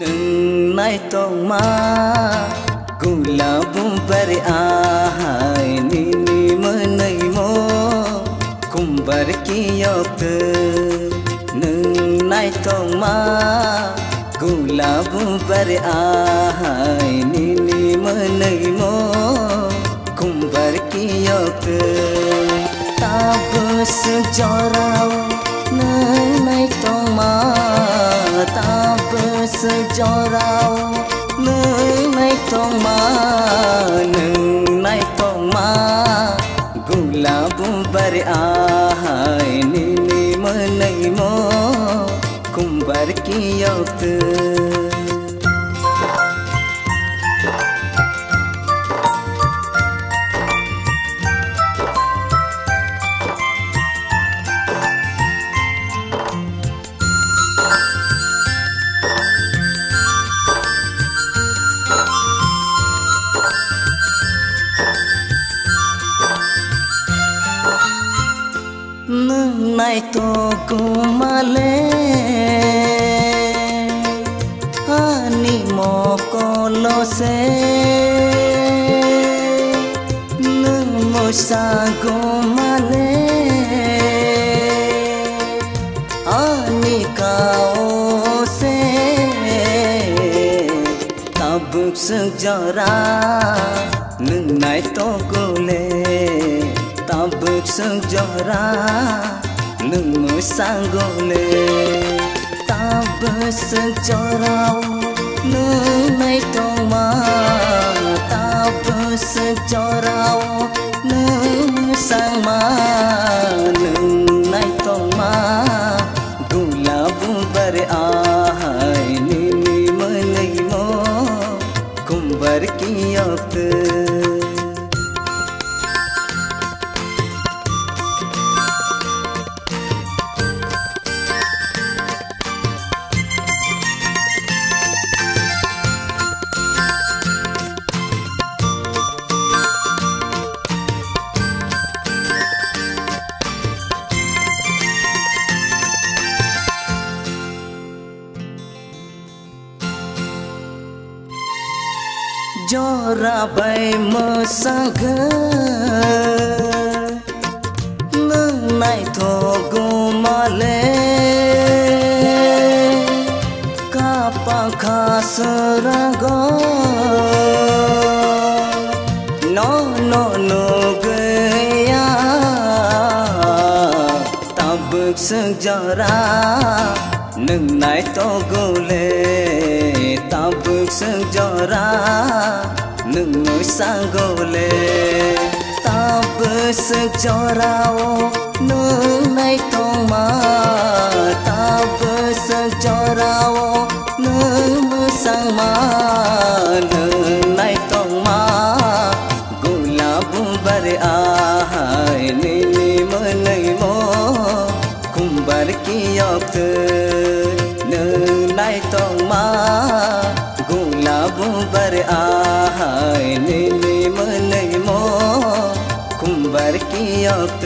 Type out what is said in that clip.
Nay tong ma gula bumbar ahai nini menai mo kumbar kiyok nay tong ma gula bumbar ahai nini menai mo kumbar kiyok tabus jorau nay tong ma tabus jorau nay tong ma gula bumbar ahai nini menai mo kumbar kiyok nay to kumale ani mo kolose nung mo sa kumale ani kaose tabuk sejara nung nay to gule tabuk sejara nung sanggole tabuk sejara nung nay tong ma tabuk sejara nung sang ma nung nay tong ma gula bumbar ahai nini menai mo kumbar kiyok jora bai masaga nung nay tho gumale kapa khasraga no gaya tabuk sejara nung nay to gule tabuk sejara nung sanggole tabuk sejara nung nay tong ma tabuk sejara nung sang ma nung nay tong ma gula bumbar ahai nini menai mo kumbar kiyok nay tong ma gula bumbar ahai nini menai mo kumbar kiyok